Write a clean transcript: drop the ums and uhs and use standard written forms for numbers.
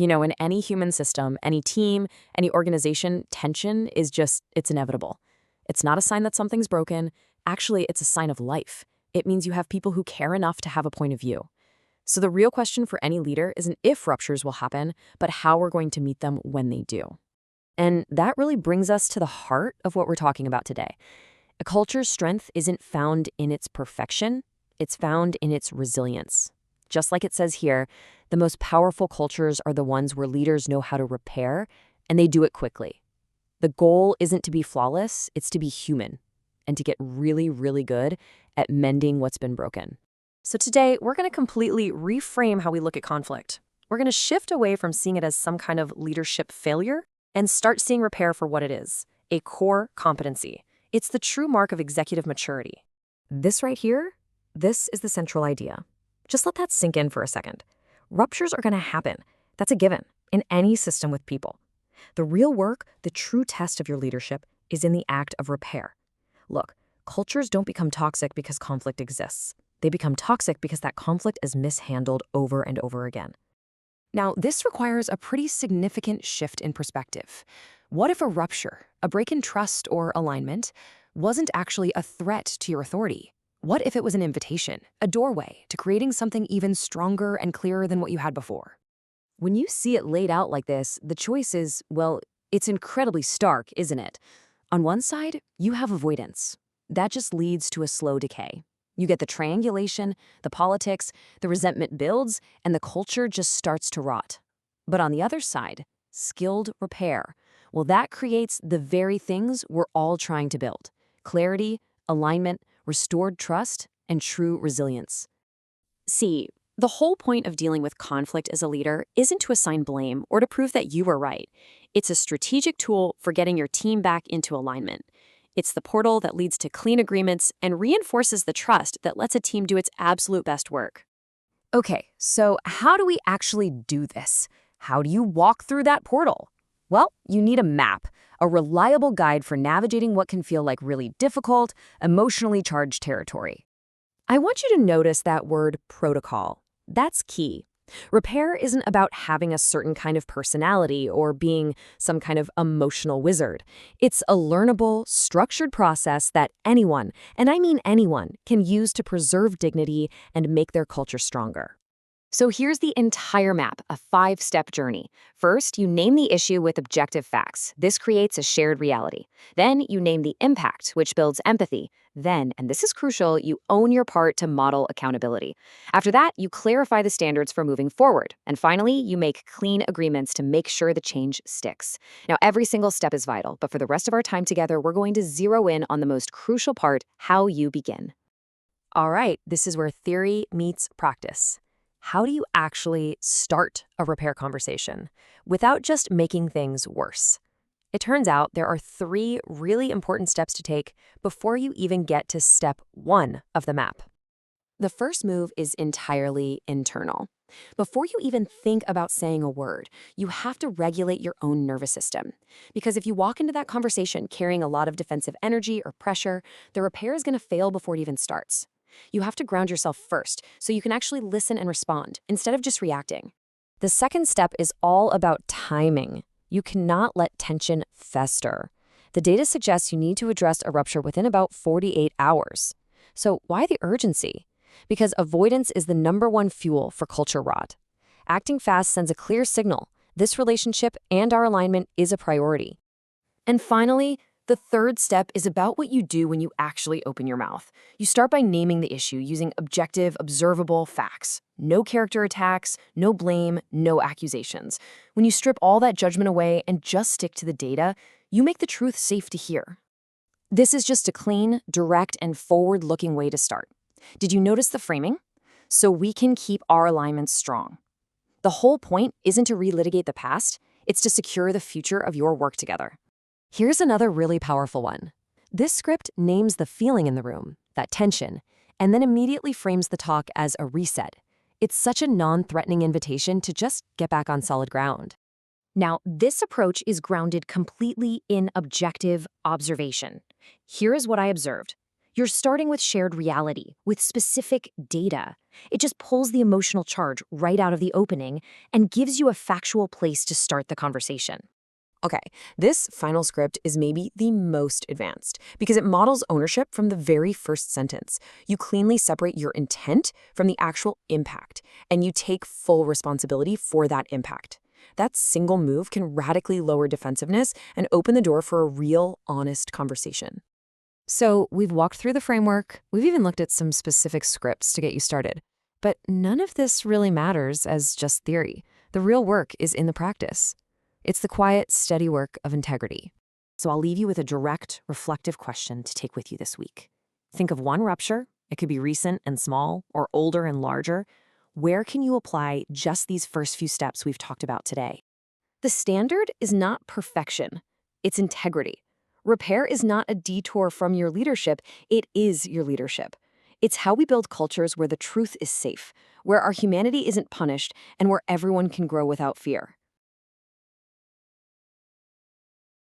In any human system, any team, any organization, tension is it's inevitable. It's not a sign that something's broken. Actually, it's a sign of life. It means you have people who care enough to have a point of view. So the real question for any leader isn't if ruptures will happen, but how we're going to meet them when they do. And that really brings us to the heart of what we're talking about today. A culture's strength isn't found in its perfection, it's found in its resilience. Just like it says here, the most powerful cultures are the ones where leaders know how to repair, and they do it quickly. The goal isn't to be flawless, it's to be human, and to get really, really good at mending what's been broken. So today, we're going to completely reframe how we look at conflict. We're going to shift away from seeing it as some kind of leadership failure and start seeing repair for what it is, a core competency. It's the true mark of executive maturity. This right here, this is the central idea. Just let that sink in for a second. Ruptures are going to happen. That's a given in any system with people. The real work, the true test of your leadership, is in the act of repair. Look, cultures don't become toxic because conflict exists. They become toxic because that conflict is mishandled over and over again. Now, this requires a pretty significant shift in perspective. What if a rupture, a break in trust or alignment, wasn't actually a threat to your authority? What if it was an invitation, a doorway to creating something even stronger and clearer than what you had before? When you see it laid out like this, the choice is, well, it's incredibly stark, isn't it? On one side, you have avoidance. That just leads to a slow decay. You get the triangulation, the politics, the resentment builds, and the culture just starts to rot. But on the other side, skilled repair. Well, that creates the very things we're all trying to build: clarity, alignment, restored trust, and true resilience. See, the whole point of dealing with conflict as a leader isn't to assign blame or to prove that you were right. It's a strategic tool for getting your team back into alignment. It's the portal that leads to clean agreements and reinforces the trust that lets a team do its absolute best work. Okay, so how do we actually do this? How do you walk through that portal? Well, you need a map, a reliable guide for navigating what can feel like really difficult, emotionally charged territory. I want you to notice that word protocol. That's key. Repair isn't about having a certain kind of personality or being some kind of emotional wizard. It's a learnable, structured process that anyone, and I mean anyone, can use to preserve dignity and make their culture stronger. So here's the entire map, a 5-step journey. First, you name the issue with objective facts. This creates a shared reality. Then you name the impact, which builds empathy. Then, and this is crucial, you own your part to model accountability. After that, you clarify the standards for moving forward. And finally, you make clean agreements to make sure the change sticks. Now, every single step is vital, but for the rest of our time together, we're going to zero in on the most crucial part: how you begin. All right, this is where theory meets practice. How do you actually start a repair conversation without just making things worse? It turns out there are 3 really important steps to take before you even get to step 1 of the map. The first move is entirely internal. Before you even think about saying a word, you have to regulate your own nervous system. Because if you walk into that conversation carrying a lot of defensive energy or pressure, the repair is going to fail before it even starts. You have to ground yourself first so you can actually listen and respond instead of just reacting. The second step is all about timing. You cannot let tension fester. The data suggests you need to address a rupture within about 48 hours. So why the urgency? Because avoidance is the #1 fuel for culture rot. Acting fast sends a clear signal. This relationship and our alignment is a priority. And finally, the third step is about what you do when you actually open your mouth. You start by naming the issue using objective, observable facts. No character attacks, no blame, no accusations. When you strip all that judgment away and just stick to the data, you make the truth safe to hear. This is just a clean, direct, and forward-looking way to start. Did you notice the framing? So we can keep our alignments strong. The whole point isn't to relitigate the past, it's to secure the future of your work together. Here's another really powerful one. This script names the feeling in the room, that tension, and then immediately frames the talk as a reset. It's such a non-threatening invitation to just get back on solid ground. Now, this approach is grounded completely in objective observation. Here is what I observed. You're starting with shared reality, with specific data. It just pulls the emotional charge right out of the opening and gives you a factual place to start the conversation. Okay, this final script is maybe the most advanced because it models ownership from the very first sentence. You cleanly separate your intent from the actual impact, and you take full responsibility for that impact. That single move can radically lower defensiveness and open the door for a real, honest conversation. So, we've walked through the framework, we've even looked at some specific scripts to get you started. But none of this really matters as just theory. The real work is in the practice. It's the quiet, steady work of integrity. So I'll leave you with a direct, reflective question to take with you this week. Think of one rupture. It could be recent and small, or older and larger. Where can you apply just these first few steps we've talked about today? The standard is not perfection, it's integrity. Repair is not a detour from your leadership, it is your leadership. It's how we build cultures where the truth is safe, where our humanity isn't punished, and where everyone can grow without fear.